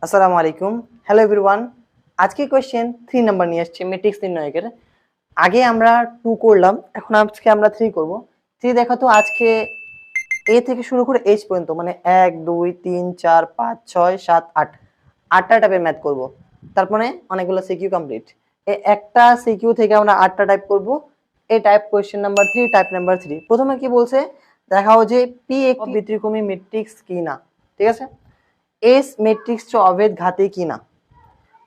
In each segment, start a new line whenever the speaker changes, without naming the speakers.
আসসালামু আলাইকুম। Hello everyone. আজকে কোয়েশ্চেন 3 নাম্বার নিয়ে আসছি ম্যাট্রিক্স নির্ণয়কের। আগে আমরা 2 করলাম, এখন আজকে আমরা 3 করব। 3 দেখো তো আজকে A থেকে শুরু করে H পর্যন্ত মানে 1 2 3 4 5 6 7 8 8টা টাইপের ম্যাথ করব। তারপরে অনেকগুলো সিকিউ কমপ্লিট। এই একটা সিকিউ থেকে আমরা 8টা টাইপ করব। এই type question number 3 type number 3। প্রথমে কি বলছে দেখাও যে P একটি ব্যতিক্রমী ম্যাট্রিক্স কিনা। ঠিক আছে? এস ম্যাট্রিক্স অভেদ ঘাতে কিনা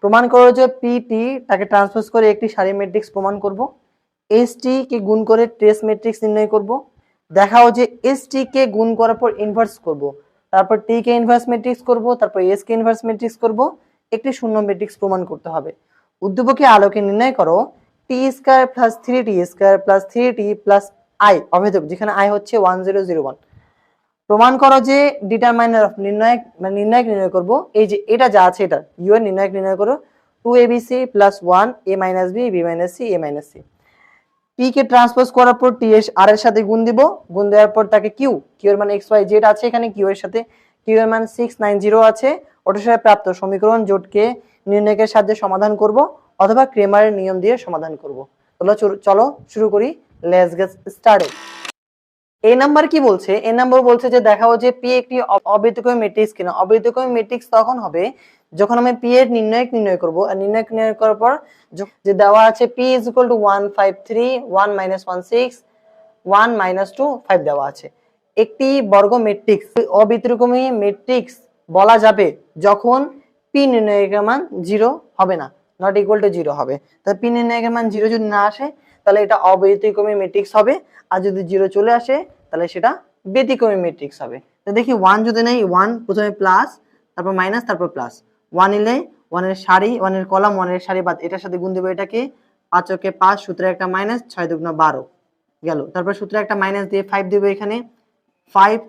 প্রমাণ করো যে পিটি তাকে ট্রান্সপোজ করে একটি সারি ম্যাট্রিক্স প্রমাণ করব। এসটি কে গুণ করে ট্রেস ম্যাট্রিক্স নির্ণয় করব। দেখাও যে এসটি কে গুণ করার পর ইনভার্স করব, তারপর টি কে ইনভার্স ম্যাট্রিক্স করব, তারপর এস কে ইনভার্স ম্যাট্রিক্স করব, একটি শূন্য ম্যাট্রিক্স প্রমাণ করতে হবে। উদ্দীপকে আলোকে নির্ণয় করো t square plus 3t square plus 3t plus I অভেদক, যেখানে আই হচ্ছে 1001। প্রমাণ করো যে ডিটারমাইনার অফ নির্ণায়ক মানে নির্ণায়ক নির্ণয় করব। এই যে এটা যা আছে এটা ইউ এর নির্ণায়ক নির্ণয় করো 2abc plus 1 a minus b b minus c a minus c। p K transpose করার পর t আর এর সাথে গুণ দিব, গুণ দেওয়ার পর তাকে q এর মানে x y z আছে, এখানে q এর সাথে q এর মান 690 আছে, ওটার সাথে প্রাপ্ত সমীকরণ জোটকে নির্ণায়কের সাহায্যে সমাধান করব অথবা ক্রেমারের নিয়ম দিয়ে সমাধান করব। চলো শুরু করি, লেটস গেট স্টার্টেড। এই নাম্বার কি বলছে? এই নাম্বার বলছে যে দেখাও যে পি একটি অব্যতিক্রমী ম্যাট্রিক্স কিনা। অব্যতিক্রমী ম্যাট্রিক্স তখন হবে যখন আমি পি এর নির্ণায়ক নির্ণয় করব, আর নির্ণায়ক নির্ণয় করার পর যে দেওয়া আছে P is equal two 153 1 minus 16 1 minus 2 5 দেওয়া আছে। একটি বর্গ ম্যাট্রিক্স অব্যতিক্রমী ম্যাট্রিক্স বলা যাবে যখন পি নির্ণায়কের মান 0 হবে না, নট ইকুয়াল টু 0 হবে। তাহলে পি নির্ণায়কের মান 0 যদি না আসে তাহলে এটা অব্যতিক্রমী ম্যাট্রিক্স হবে, আর যদি 0 চলে আসে তাহলে সেটা ব্যতিক্রমী ম্যাট্রিক্স হবে। তো দেখি 1 যদি নেই, 1 প্রথমে প্লাস তারপর মাইনাস তারপর প্লাস। 1 নিলে 1 এর সারি 1 এর কলাম 1 এর সারি বাদ, এটার সাথে গুণ দেব এটাকে, 5 কে 5 সূত্রে একটা মাইনাস 6 দুগুণা 12 গেল। তারপর সূত্রে একটা মাইনাস দিয়ে 5 দেব এখানে, 5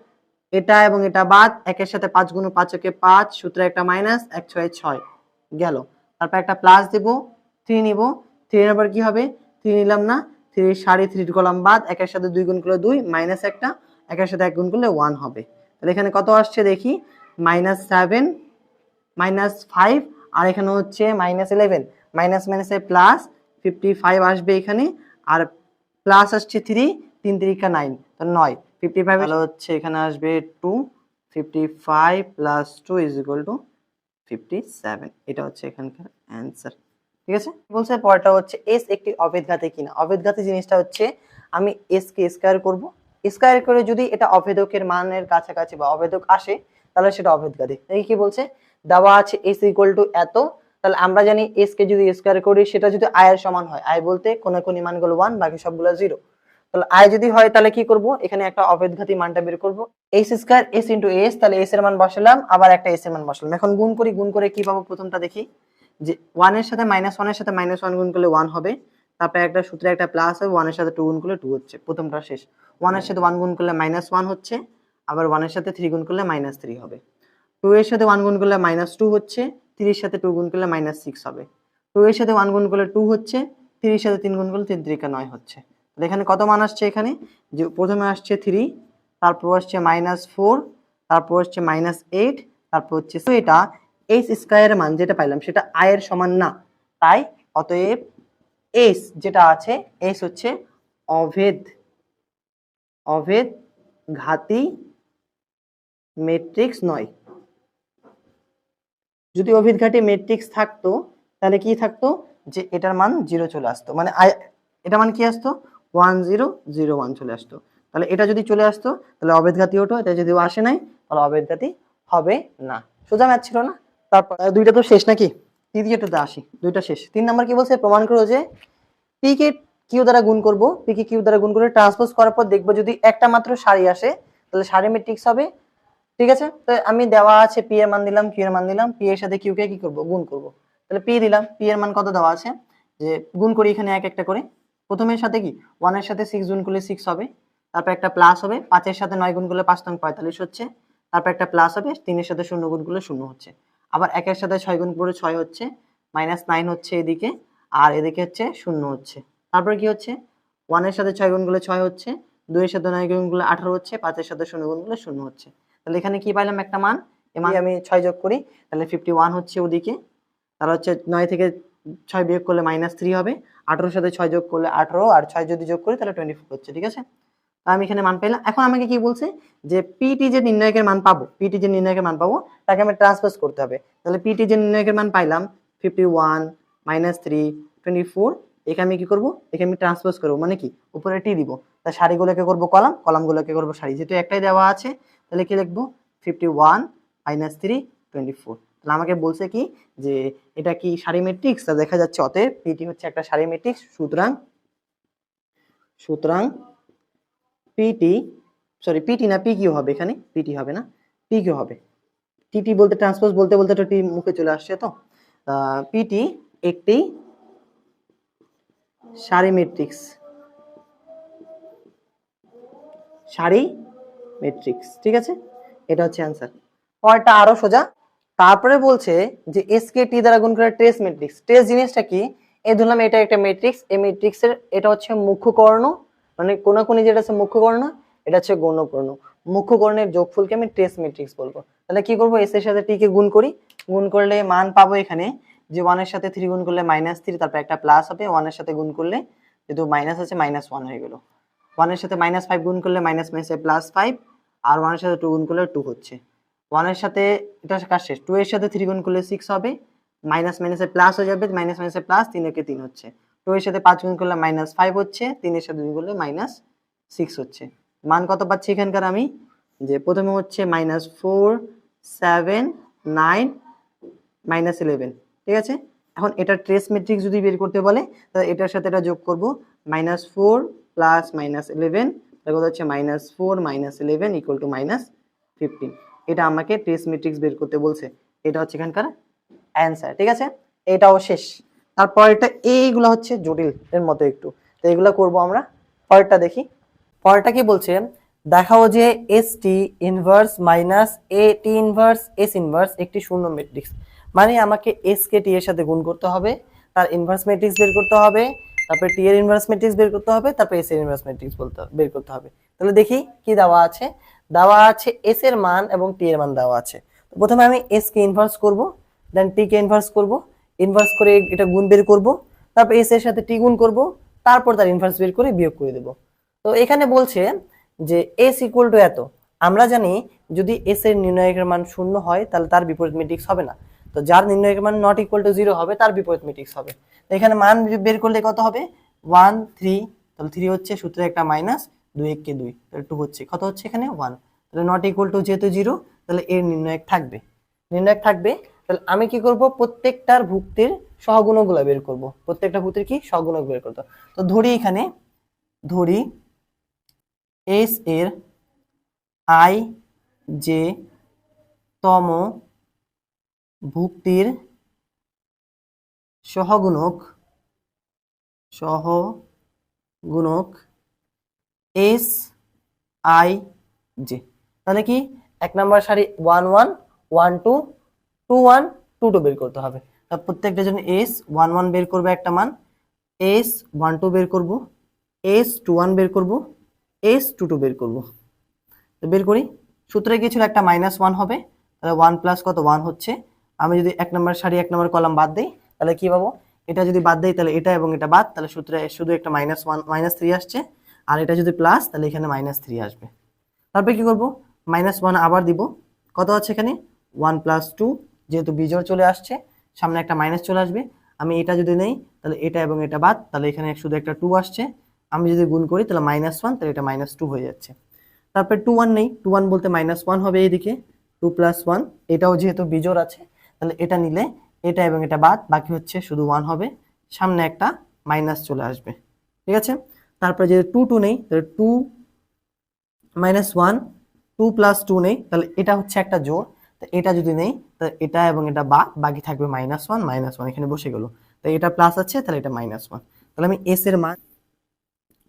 এটা এবং এটা বাদ, একের সাথে 5 গুণ 5 কে 5 সূত্রে একটা মাইনাস 1 6 6 গেল। তারপর একটা প্লাস দেব, 3 নিব, 3 এর পর কি হবে, 3 নিলাম না, 3 সারি 3 কলাম বাদ, একের সাথে 2 গুণ করলে 2 মাইনাস একটা, একের সাথে 1 গুণ করলে 1 হবে। তাহলে এখানে কত আসছে দেখি, -7 -5 আর এখানে হচ্ছে -11, মাইনাস মাইনাসে প্লাস 55 আসবে এখানে, আর প্লাস আসছে 3 3 3 9 তো 9 55 তাহলে হচ্ছে এখানে আসবে 2 55 প্লাস 2 ইজ ইকুয়াল টু 57। এটা হচ্ছে এখানকার অ্যানসার। ঠিক আছে, বলছে পরেরটা হচ্ছে এস একটি অভেদঘাতে কিনা। অভেদঘাতে জিনিসটা হচ্ছে আমি এস কে স্কয়ার করব, স্কয়ার করে যদি এটা অভেদকের মানের কাছাকাছি বা অভেদক আসে তাহলে সেটা অভেদঘাতী। এই কি বলছে, দেওয়া আছে এস ইকুয়াল টু এত, তাহলে আমরা জানি এস কে যদি স্কয়ার করি সেটা যদি আই এর সমান হয়, আই বলতে কোন কোন মানগুলো 1 বাকি সবগুলো 0, তাহলে আই যদি হয় তাহলে কি করব, এখানে একটা অভেদঘাতী মানটা বের করব, S square S into S, তাহলে এস এর মান বসালাম আবার একটা এস এর মান বসালাম। এখন গুণ করি, গুণ করে কি পাবো প্রথমটা দেখি, যে 1 এর সাথে -1 এর সাথে -1 গুণ করলে 1 হবে, তারপরে একটা সূত্রে একটা প্লাস হবে, 1 এর সাথে 2 গুণ করলে 2 হচ্ছে, প্রথমটা শেষ। 1 এর সাথে 1 গুণ করলে -1 হচ্ছে, আবার 1 এর সাথে 3 গুণ করলে -3 হবে। 2 এর সাথে 1 গুণ করলে -2 হচ্ছে, 3 এর সাথে 2 গুণ করলে -6 হবে। 2 এর সাথে 1 গুণ করলে 2 হচ্ছে, 3 এর সাথে 3 গুণ করলে 3 3 9 হচ্ছে। তাহলে এখানে কত মান আসছে, এখানে যে প্রথমে আসছে 3, তারপর আসছে -4, তারপর আসছে -8, তারপর হচ্ছে এটা এইচ স্কয়ারের মান যেটা পাইলাম সেটা আই এর সমান না, তাই অতএব এস যেটা আছে এস হচ্ছে অভেদঘাতী ম্যাট্রিক্স নয়। যদি অভেদঘাতী ম্যাট্রিক্স থাকতো তাহলে কি থাকতো, যে এটার মান 0 চলে আসতো, মানে এটা মান কি আসতো 1 0 0 1 চলে আসতো। তাহলে এটা যদি চলে আসতো তাহলে অভেদঘাতী হতো, এটা যদি আসে নাই তাহলে অভেদঘাতী হবে না। সোজা ম্যাথ ছিল না। তারপর দুইটা তো শেষ নাকি, তৃতীয়টাতে আসি, দুইটা শেষ। 3 নাম্বার কি বলছে, প্রমাণ করো যে পি কে কিউ দ্বারা গুণ করব, পি কে কিউ দ্বারা গুণ করে ট্রান্সপোজ করার পর দেখবো যদি একটা মাত্র সারি আসে তাহলে সারি ম্যাট্রিক্স হবে। ঠিক আছে, তো আমি দেওয়া আছে পি এর মান দিলাম, কিউ এর মান দিলাম, পি এর সাথে কিউ কে কি করব, গুণ করব। তাহলে পি দিলাম, পি এর মান কত দেওয়া আছে, যে গুণ করি এখানে এক একটা করে। প্রথমের সাথে কি 1 এর সাথে 6 গুণ করলে 6 হবে, তারপর একটা প্লাস হবে, 5 এর সাথে 9 গুণ করলে 5 নং 45 হচ্ছে, তারপর একটা প্লাস হবে, 3 এর সাথে 0 গুণ করলে 0 হচ্ছে, আবার 1 এর সাথে 6 গুণ করে 6 হচ্ছে, -9 হচ্ছে এদিকে, আর এদিকে হচ্ছে 0 হচ্ছে। তারপর কি হচ্ছে, 1 এর সাথে 6 গুণ করলে 6 হচ্ছে, 2 এর সাথে 9 গুণ করলে 18 হচ্ছে, 5 এর সাথে 0 গুণ করলে 0 হচ্ছে। তাহলে এখানে কি পাইলাম, একটা মান এমন আমি 6 যোগ করি তাহলে 51 হচ্ছে ওদিকে, তাহলে হচ্ছে 9 থেকে 6 বিয়োগ করলে -3 হবে, 18 সাথে 6 যোগ করলে 18 আর 6 যদি যোগ করি তাহলে 24 হচ্ছে, ঠিক আছে। তো আমি এখানে মান পেলাম। এখন আমাকে কি বলছে যে পিটি যে নির্ণায়কের মান পাবো, পিটি যে নির্ণায়কের মান পাবো তাকে আমি ট্রান্সপোজ করতে হবে। তাহলে পিটি যে নির্ণায়কের মান পাইলাম 51 -3 24, এখানে আমি কি করব, এখানে আমি ট্রান্সপোজ করব, মানে কি উপরে টি দিব, তাই সারিগুলোকে করব কলাম, কলামগুলোকে করব সারি, যেহেতু একটাই দেওয়া আছে তাহলে কি লিখবো 51 -3 24। তাহলে আমাকে বলছে কি যে এটা কি সারি ম্যাট্রিক্স, তা দেখা যাচ্ছে অতএব পিটি হচ্ছে একটা সারি ম্যাট্রিক্স। সুতরাং পিটি, সরি পিটি না পি কিউ হবে, এখানে পিটি হবে না, পি কিউ হবে। টিটি বলতে ট্রান্সপোজ বলতে বলতে তো টি মুখে চলে আসছে, তো পিটি একটি সারি ম্যাট্রিক্স, সারি ম্যাট্রিক্স, ঠিক আছে, এটা হচ্ছে অ্যান্সার। পরেরটা আরো সোজা। তারপরে বলছে যে এস কে টি দ্বারা গুণ করে ট্রেস ম্যাট্রিক্স। ট্রেস জিনিসটা কি, এই ধরলাম এটা একটা ম্যাট্রিক্স, এই ম্যাট্রিক্সের এটা হচ্ছে মুখ্য কর্ণ, মানে কোনাকুনি যেটা হচ্ছে মুখ্য কর্ণ, এটা হচ্ছে গৌণ কর্ণ। মুখ্য কর্ণের যোগফলকে আমি ট্রেস ম্যাট্রিক্স বলবো। তাহলে কি করবো, এস এর সাথে টি কে গুণ করি, গুণ করলে মান পাবো এখানে যে 1 এর সাথে 3 গুণ করলে -3, তারপর একটা প্লাস হবে, 1 এর সাথে গুণ করলে যেহেতু মাইনাস আছে -1 হয়ে গেল, 1 এর সাথে -5 গুণ করলে -5, আর 1 এর সাথে 2 গুণ করলে 2 হচ্ছে, 1 এর সাথে এটা কাজ শেষ, 2 এর সাথে 3 গুণ করলে 6 হবে, মাইনাস মাইনাসে প্লাস হয়ে যাবে, মাইনাস মাইনাসে প্লাস, 3 একে 3 হচ্ছে, 2 এর সাথে 5 গুণ করলে -5 হচ্ছে, 3 এর সাথে 2 করলে -6 হচ্ছে। মান কত পাচ্ছি এখানকার আমি, যে প্রথমে হচ্ছে -4 7 9 -11, ঠিক আছে। এখন এটা ট্রেস ম্যাট্রিক্স যদি বের করতে বলে তাহলে এটার সাথে এটা যোগ করব, -4 প্লাস -11, তাহলে কত হচ্ছে -4 -11 ইকুয়াল টু -15। এটা আমাকে ট্রেস ম্যাট্রিক্স বের করতে বলছে, এটা হচ্ছে এখানকার অ্যান্সার, ঠিক আছে। এটাও শেষ। তারপর এটা এইগুলো হচ্ছে জটিল এর মতো একটু, তো এগুলো করব আমরা। পরেরটা দেখি, পরেরটা কি বলছে, দেখাও যে এস টি ইনভার্স মাইনাস এ টি ইনভার্স এস ইনভার্স একটি শূন্য ম্যাট্রিক্স। মানে আমাকে এস কে টি এর সাথে গুণ করতে হবে, তার ইনভার্স ম্যাট্রিক্স বের করতে হবে, তারপর টি এর ইনভার্স ম্যাট্রিক্স বের করতে হবে, তারপর এস এর ইনভার্স ম্যাট্রিক্স বের করতে হবে। তাহলে দেখি কি দেওয়া আছে। দেওয়া আছে এস এর মান এবং টি এর মান দেওয়া আছে। তো প্রথমে আমি এস কে ইনভার্স করব, দেন টি কে ইনভার্স করব, ইনভার্স করে এটা গুণ বের করব, তারপর এস এর সাথে টি গুণ করব, তারপর তার ইনভার্স বের করে বিয়োগ করে দেব। তো এখানে বলছে যে এস ইকুয়াল টু এত, আমরা জানি যদি এস এর নির্ণায়কের মান 0 হয় তাহলে তার বিপরীত ম্যাট্রিক্স হবে না, তো যার নির্ণায়কের মান নট ইকুয়াল টু 0 হবে তার বিপরীত ম্যাট্রিক্স হবে। তো এখানে মান বের করলে কত হবে 1 3, তাহলে 3 হচ্ছে, সূত্রে একটা মাইনাস, 2 1 কে 2, তাহলে 2 হচ্ছে, কত হচ্ছে এখানে 1, তাহলে নট ইকুয়াল টু যেহেতু 0 তাহলে এর নির্ণায়ক থাকবে, নির্ণায়ক থাকবে। তাহলে আমি কি করব, প্রত্যেকটার ভুক্তির সহগুণকগুলো বের করব, প্রত্যেকটা ভুক্তির কি সহগুণক বের করতে। তো ধরি এখানে, ধরি এস এর আই যে তম ভুক্তির সহগুণক এস আই জে, তাহলে কি এক নাম্বার সারি 1 1 1 2 2 1 2 2 বের করতে হবে। তার প্রত্যেকটা জন্য এস 1 1 বের করবে একটা মান, এস 1 2 বের করব, এস 2 1 বের করব, এস 2 2 বের করব। তো বের করি, সূত্রে কি ছিল একটা -1 হবে, তাহলে 1 প্লাস কত 1 হচ্ছে। আমি যদি এক নম্বর সারি এক নম্বর কলাম বাদ দেই তাহলে কি পাবো, এটা যদি বাদ দেই তাহলে এটা এবং এটা বাদ, তাহলে সূত্রে শুধু একটা -1 -3 আসছে, আর এটা যদি প্লাস তাহলে এখানে -3 আসবে। তারপরে কি করব, -1 আবার দিব, কত আছে এখানে 1 প্লাস 2, যেহেতু বিজোড় চলে আসছে সামনে একটা মাইনাস চলে আসবে, আমি এটা যদি নেই তাহলে এটা এবং এটা বাদ, তাহলে এখানে শুধু একটা 2 আসছে, আমি যদি গুণ করি তাহলে -1, তাহলে এটা -2 হয়ে যাচ্ছে। তারপর 2 1 নেই, 2 1 বলতে -1 হবে এইদিকে, 2 প্লাস 1, এটাও যেহেতু বিজোড় আছে তাহলে এটা নিলে এটা এবং এটা বাদ, বাকি হচ্ছে শুধু 1 হবে, সামনে একটা মাইনাস চলে আসবে, ঠিক আছে। তারপরে যদি 2 2 নেই তাহলে 2 -1 2 প্লাস 2 নেই, তাহলে এটা হচ্ছে একটা জোড়, তো এটা যদি নেই তাহলে এটা এবং এটা বাদ, বাকি থাকবে -1 এখানে বসে গেল, তো এটা প্লাস আছে তাহলে এটা -1, তাহলে আমি এস এর মান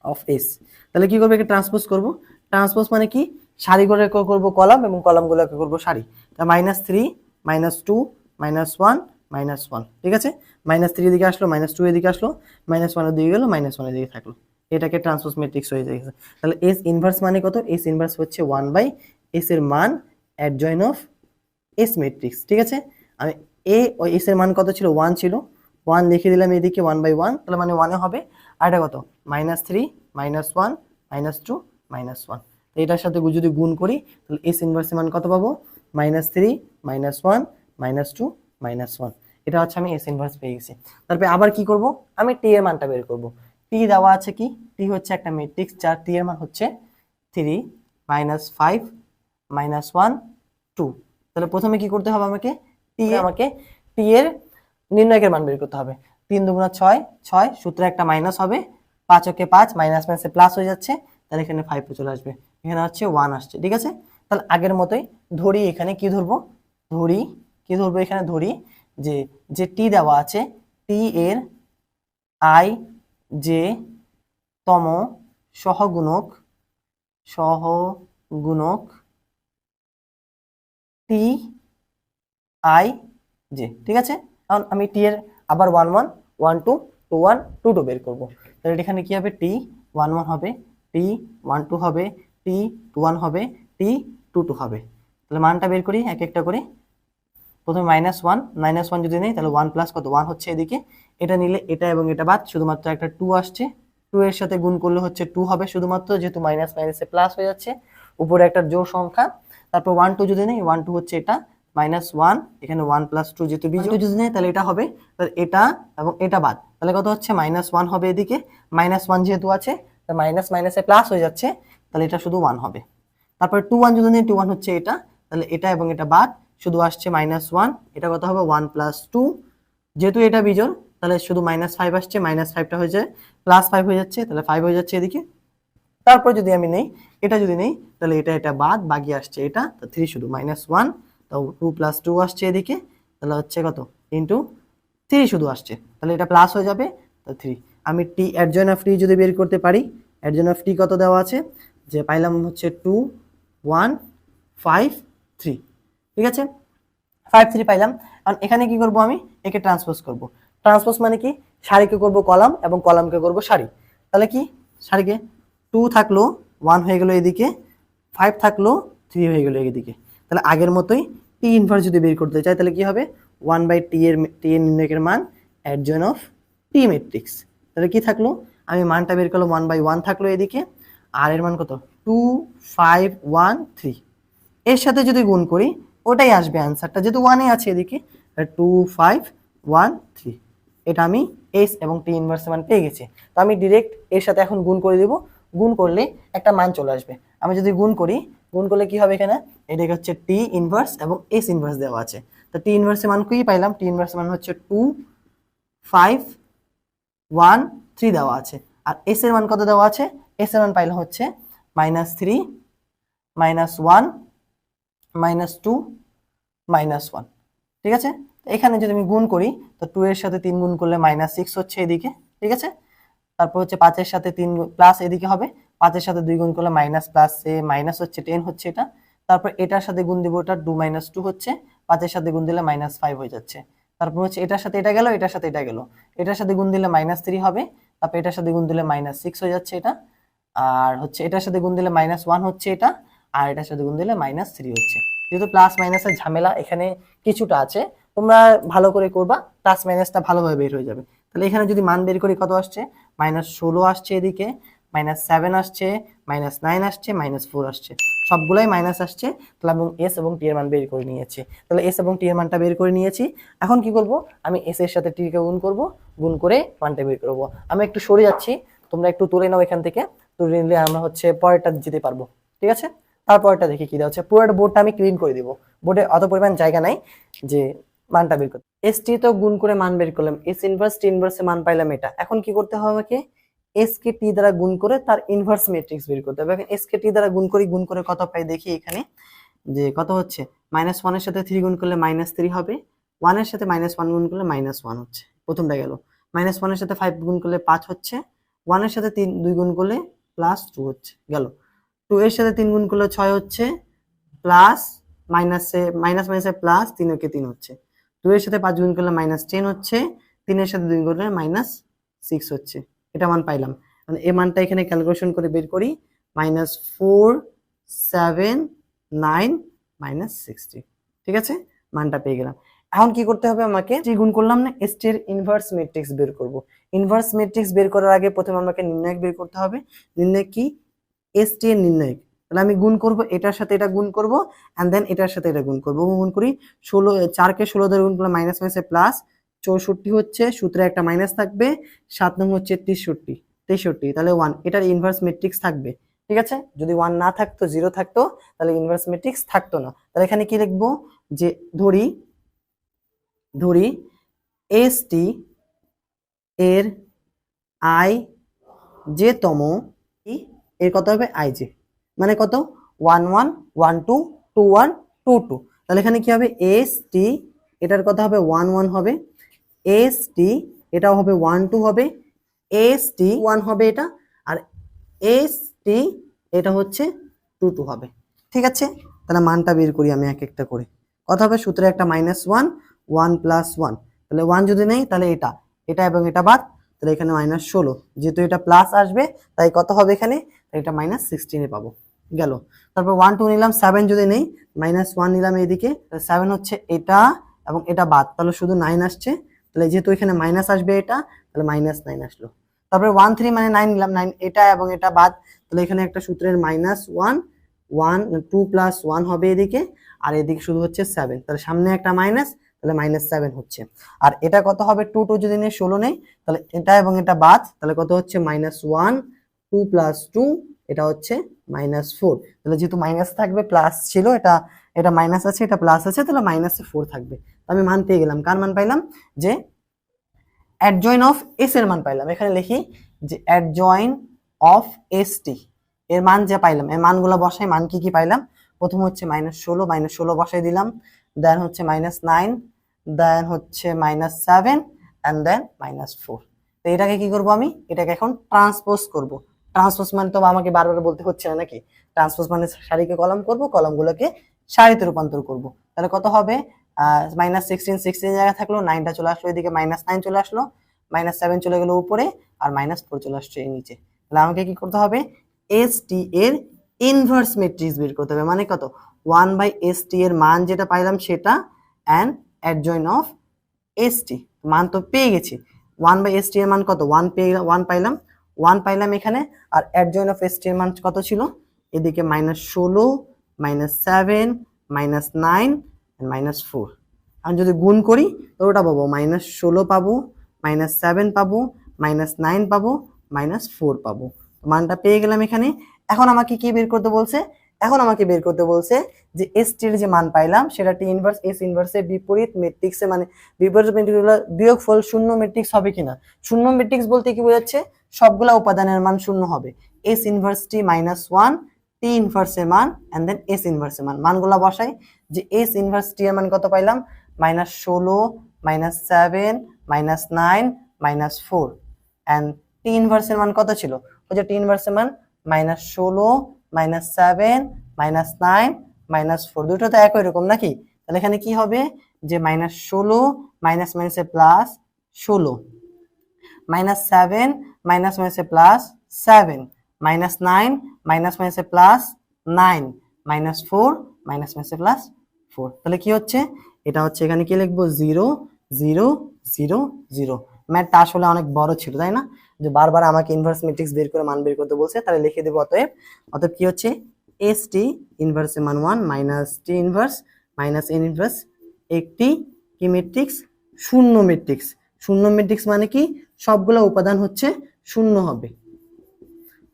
অফ এস, তাহলে কি করবো, একে ট্রান্সপোজ করব। ট্রান্সপোজ মানে কি, সারি করে করব কলাম এবং কলামগুলোকে করব সারি, তা -3 -2 -1 -1, ঠিক আছে। -3 এদিকে আসলো, -2 এদিকে আসলো, -1 এর দিকে গেল, -1 এর দিকে থাকলো, এটাকে ট্রান্সপোজ ম্যাট্রিক্স হয়ে যাচ্ছে। তাহলে এস ইনভার্স মানে কত, এস ইনভার্স হচ্ছে 1/s এর মান অ্যাডজয়েন্ট অফ এস ম্যাট্রিক্স, ঠিক আছে। আমি এ ও এস এর মান কত ছিল, 1 ছিল, 1 লিখে দিলাম এদিকে 1/1, তাহলে মানে 1 হবে। আর এটা কত, -3 -1 -2 -1, এটার সাথে যদি গুণ করি তাহলে এস ইনভার্সের মান কত পাবো, -3 -1 -2 -1। এটা হচ্ছে আমি এস ইনভার্স পেয়ে গেছি। তারপরে আবার কি করব, আমি টি এর মানটা বের করব। টি দেওয়া আছে কি, টি হচ্ছে একটা ম্যাট্রিক্স যার টি এর মান হচ্ছে 3 -5 -1 2। তাহলে প্রথমে কি করতে হবে, আমাকে টি এর নির্ণায়কের মান বের করতে হবে। 3 দুগুণা 6, 6 সূত্রে একটা মাইনাস হবে, 5 ওকে 5, মাইনাস মাইনাসে প্লাস হয়ে যাচ্ছে, তাহলে এখানে 5 চলে আসবে, এখানে হচ্ছে 1 আসছে, ঠিক আছে। তাহলে আগের মতোই ধরি, এখানে কি ধরবো, এখানে ধরি যে যে টি দেওয়া আছে, টি এর আই যে তম সহগুণক টি আই জে, ঠিক আছে। এখন আমি টি এর আবার 1 1 1 2 2 1 2 2 বের করব। তাহলে এখানে কি হবে, টি 1 1 হবে, টি 1 2 হবে, টি 2 1 হবে, টি 2 2 হবে। তাহলে মানটা বের করি এক একটা করে। প্রথমে -1 যদি নেই তাহলে 1 প্লাস কত 1 হচ্ছে এদিকে, এটা নিলে এটা এবং এটা বাদ, শুধুমাত্র একটা 2 আসছে, 2 এর সাথে গুণ করলে হচ্ছে 2 হবে শুধুমাত্র, যেহেতু মাইনাস মাইনাসে প্লাস হয়ে যাচ্ছে, উপরে একটা জোড় সংখ্যা। তারপর 1 2 যদি নেই, 1 2 হচ্ছে এটা, -1 এখানে 1 + 2 যেহেতু বিজোড় যদি নেই তাহলে এটা হবে, তাহলে এটা এবং এটা বাদ, তাহলে কত হচ্ছে -1 হবে এদিকে, -1 যেহেতু আছে তাহলে মাইনাস মাইনাসে প্লাস হয়ে যাচ্ছে, তাহলে এটা শুধু 1 হবে। তারপর 2 1 যদি নেই, 2 1 হচ্ছে এটা, তাহলে এটা এবং এটা বাদ, শুধু আসছে -1, এটা কত হবে 1 + 2, যেহেতু এটা বিজোড় তাহলে শুধু -5 আসছে, -5টা হয়ে যায় +5 হয়ে যাচ্ছে, তাহলে 5 হয়ে যাচ্ছে এদিকে। তারপর যদি আমি নেই, এটা যদি নেই তাহলে এটা বাদ, বাকি আসছে এটা, তো 3 শুধু -1, তো 2 + 2 আসছে এদিকে, তাহলে হচ্ছে কত ইনটু 3 শুধু আসছে, তাহলে এটা প্লাস হয়ে যাবে, তো 3। আমি টি অ্যাডজয়েন্ট অফ টি যদি বের করতে পারি, অ্যাডজয়েন্ট অফ টি কত দেওয়া আছে, যে পাইলাম হচ্ছে 2 1 5 3, ঠিক আছে, 5 3 পাইলাম। কারণ এখানে কি করব, আমি একে ট্রান্সপোজ করব। ট্রান্সপোজ মানে কি, সারিকে করব কলাম এবং কলামকে করব সারি। তাহলে কি, সারিকে 2 থাকলো 1 হয়ে গেল এদিকে, 5 থাকলো 3 হয়ে গেল এদিকে। তাহলে আগের মতোই টি ইনভার্স যদি বের করতে চাই তাহলে কি হবে, 1/t এর নির্ণায়কের মান অ্যাডজয়েন্ট অফ টি ম্যাট্রিক্স। তাহলে কি থাকলো, আমি মানটা বের করলাম 1/1 থাকলো এদিকে, আর এর মান কত 2 5 1 3, এর সাথে যদি গুণ করি ওটাই আসবে অ্যান্সারটা, যেহেতু 1 আছে এদিকে, 2 5 1 3। এটা আমি এস এবং টি ইনভার্স মান পেয়ে গেছি। তো আমি ডিরেক্ট এর সাথে এখন গুণ করে দেব, গুণ করলে একটা মান চলে আসবে। আমি যদি গুণ করলে কি হবে, এখানে এটা হচ্ছে টি ইনভার্স এবং এস ইনভার্স দেওয়া আছে। তো টি ইনভার্সের মান কি পাইলাম, টি ইনভার্সের মান হচ্ছে 2 5 1 3 দেওয়া আছে। আর এস এর মান কত দেওয়া আছে, এস এর মান পাইলাম হচ্ছে -3 -1 -2 -1, ঠিক আছে। এখানে যদি আমি গুণ করি তো 2 এর সাথে 3 গুণ করলে -6 হচ্ছে এদিকে, ঠিক আছে। তারপর হচ্ছে 5 এর সাথে 3 প্লাস এদিকে হবে, 5 এর সাথে 2 গুণ করলে মাইনাস প্লাস এ মাইনাস হচ্ছে 10 হচ্ছে এটা। তারপর এটার সাথে গুণ দিব, ওটা 2 - 2 হচ্ছে, 5 এর সাথে গুণ দিলে -5 হয়ে যাচ্ছে। তারপর হচ্ছে এটার সাথে এটা গেল, এটার সাথে এটা গেল, এটার সাথে গুণ দিলে -3 হবে, তারপর এটার সাথে গুণ দিলে -6 হয়ে যাচ্ছে এটা, আর হচ্ছে এটার সাথে গুণ দিলে -1 হচ্ছে এটা, আর এটার সাথে গুণ দিলে -3 হচ্ছে। যেহেতু প্লাস মাইনাসের ঝামেলা এখানে কিছুটা আছে, তোমরা ভালো করে করবা, প্লাস মাইনাসটা ভালোভাবে বের হয়ে যাবে। তাহলে এখানে যদি মান বের করি কত আসছে, -16 আসছে এদিকে, -7 আসছে, -9 আসছে, -4 আসছে, সবগুলাই মাইনাস আসছে। তাহলে আমি এস এবং টি এর মান বের করে নিয়েছি। তাহলে এস এবং টি এর মানটা বের করে নিয়েছি। এখন কি করব, আমি এস এর সাথে টি কে গুণ করব, গুণ করে মানটা বের করব। আমি একটু সরে যাচ্ছি, তোমরা একটু তুলে নাও এখান থেকে, তুলে নিলে আমরা হচ্ছে পরেরটা যেতে পারবো, ঠিক আছে। তারপরটা দেখি কি দেওয়া হচ্ছে, পুরোটা বোর্ডটা আমি ক্লিন করে দিব, বোর্ডে অত পরিমাণ জায়গা নাই যে মানটা বের করতে। এস টি তো গুণ করে মান বের করলাম, এস ইনভার্স টি ইনভার্সে মান পাইলাম এটা। এখন কি করতে হবে আমাকে, এস কে টি দ্বারা গুণ করে তার ইনভার্স ম্যাট্রিক্স বের করতে হবে। এখন এস কে টি দ্বারা গুণ করে কত পাই দেখি এখানে, যে কত হচ্ছে, -1 এর সাথে 3 গুণ করলে -3 হবে, 1 এর সাথে -1 গুণ করলে -1 হচ্ছে, প্রথমটা গেল। -1 এর সাথে 5 গুণ করলে 5 হচ্ছে, 1 এর সাথে 2 গুণ করলে +2 হচ্ছে, গেল। 2 এর সাথে 3 গুণ করলে 6 হচ্ছে, প্লাস মাইনাসে মাইনাস মাইনাসে প্লাস, 3 কে 3 হচ্ছে। 2 এর সাথে 5 গুণ করলে -10 হচ্ছে, 3 এর সাথে 2 গুণ করলে -6 হচ্ছে। এটা মান পাইলাম। মানে এই মানটা এখানে ক্যালকুলেশন করে বের করি, -4 7 9 -60। ঠিক আছে, মানটা পেয়ে গেলাম। এখন কি করতে হবে আমাকে, যে গুণ করলাম না এস টি এর ইনভার্স ম্যাট্রিক্স বের করব। ইনভার্স ম্যাট্রিক্স বের করার আগে প্রথমে আমাকে নির্ণায়ক বের করতে হবে। নির্ণায়ক কি, এস টি এর নির্ণায়ক। তাহলে আমি গুণ করব, এটার সাথে এটা গুণ করব, এন্ড দেন এটার সাথে এটা গুণ করব। গুণ করি 16, 4 কে 16 ধরে গুণ করলে মাইনাস মাইনাসে প্লাস 64 হচ্ছে, সূত্রে একটা মাইনাস থাকবে, 7 নং হচ্ছে 63, তাহলে 1, এটার ইনভার্স ম্যাট্রিক্স থাকবে। ঠিক আছে, যদি 1 না থাকতো, 0 থাকতো, তাহলে ইনভার্স ম্যাট্রিক্স থাকতো না। তাহলে এখানে কি লিখবো, যে ধরি এস টি এর আই যে তম এর কত হবে, আই জে মানে কত, 1 1 1 2 2 1 2 2। তাহলে এখানে কি হবে, এস টি এটার কথা হবে 1 1 হবে, এস টি এটাও হবে 1 2 হবে, এস টি 1 হবে এটা, আর এস টি এটা হচ্ছে 2 2 হবে। ঠিক আছে, তাহলে মানটা বের করি আমি এক একটা করে। কত হবে, সূত্রে একটা -1 1 + 1, তাহলে 1 যদি নেই তাহলে এটা এটা এবং এটা বাদ, তাহলে এখানে -16, যেহেতু এটা প্লাস আসবে তাই কত হবে এখানে, এটা -16 পাবো। গেল, তারপর 1 2 নিলাম, 7 যদি নেই -1 নিলাম এইদিকে, 7 হচ্ছে এটা এবং এটা বাদ, তাহলে শুধু 9 আসছে, তাহলে যেহেতু এখানে মাইনাস আসবে এটা, তাহলে -9 আসলো। তারপরে 1 3 মানে 9 নিলাম, 9 এটা এবং এটা বাদ, তাহলে এখানে একটা সূত্রের -1 1 2 + 1 হবে এদিকে, আর এদিকে শুধু হচ্ছে 7, তাহলে সামনে একটা মাইনাস, তাহলে -7 হচ্ছে। আর এটা কত হবে, 2 2 যদি নেই 16 নেই, তাহলে এটা এবং এটা বাদ, তাহলে কত হচ্ছে -1 2 + 2, এটা হচ্ছে -4। তাহলে যেহেতু মাইনাস থাকবে, প্লাস ছিল এটা, এটা মাইনাস আছে, এটা প্লাস আছে, তাহলে -4 থাকবে। আমি মান পেয়ে গেলাম, কার মান পাইলাম, যে অ্যাডজয়েন্ট অফ এস এর মান পাইলাম। এখানে লিখি যে অ্যাডজয়েন্ট অফ এস টি এর মান যে পাইলাম, এই মানগুলো বসাই, মান কি কি পাইলাম, প্রথম হচ্ছে -16 বসাই দিলাম, দেন হচ্ছে -9, দেন হচ্ছে -7 এন্ড দেন -4। তো এটাকে কি করব, আমি এটাকে এখন ট্রান্সপোজ করব। ট্রান্সপোজ মানে তো আমাকে বারবার বলতে হচ্ছে না নাকি, ট্রান্সপোজ মানে সারিকে কলাম করব, কলামগুলোকে সারিতে রূপান্তর করব। তাহলে কত হবে, -16 জায়গায় থাকলো, 9টা চলে আসলো এদিকে, -9 চলে আসলো, -7 চলে গেল উপরে, আর -4 চলে আসছে এই নিচে। তাহলে আমাকে কি করতে হবে, এস টি এর ইনভার্স ম্যাট্রিক্স বের করতে হবে। মানে কত, 1/ST এর মান যেটা পাইলাম সেটা, and adjoint of S T, মান তো পেয়ে গেছি। 1/ST এর মান কত, 1 পেয়ে 1 পাইলাম, 1 পাইলাম এখানে, আর অ্যাডজয়েন্ট অফ এস টি এর মান কত ছিল, এদিকে -16 -7 -9 -4। আমি যদি গুণ করি তো ওটা পাবো, -16 পাবো, -7 পাবো, -9 পাবো, -4 পাবো। মানটা পেয়ে গেলাম এখানে। এখন আমাকে কি বের করতে বলছে, এখন আমাকে বের করতে বলছে যে এস টি এর যে মান পাইলাম সেটা টি ইনভার্স এস ইনভার্সের বিপরীত ম্যাট্রিক্সে, মানে বিপরীত ম্যাট্রিক্সগুলো বিয়োগফল শূন্য ম্যাট্রিক্স হবে কিনা। শূন্য ম্যাট্রিক্স বলতে কি বোঝাচ্ছে, সবগুলা উপাদানের মান শূন্য হবে। এস ইনভার্স টি -1, টি ইনভার্স এর মান এন্ড দেন এস ইনভার্স এর মান, মানগুলা বসাই। যে এস ইনভার্স টি এর মান কত পাইলাম, -16 -7 -9 -4, এন্ড টি ইনভার্স এর মান কত ছিল, ওই যে টি ইনভার্স এর মান -16 -7 -9 -4, দুটো তো একই রকম নাকি। তাহলে এখানে কি হবে, যে -16 মাইনাস মাইনাসে প্লাস 16, -7 মাইনাস মাইনাসে প্লাস 7, -9 মাইনাস মাইনাসে প্লাস 9, -4 মাইনাস মাইনাসে প্লাস 4। তাহলে কি হচ্ছে, এটা হচ্ছে, এখানে কি লিখবো, 0 0 0 0। ম্যাথটা আসলে অনেক বড় ছিল তাই না, যে বারবার আমাকে ইনভার্স ম্যাট্রিক্স বের করে মান বের করতে বলছে, তাহলে লিখে দেব অতএব। অতএব কি হচ্ছে, এস টি ইনভার্স এর মান 1 মাইনাস টি ইনভার্স মাইনাস এন ইনভার্স একটি কি ম্যাট্রিক্স, শূন্য ম্যাট্রিক্স। শূন্য ম্যাট্রিক্স মানে কি, সবগুলো উপাদান হচ্ছে শূন্য হবে,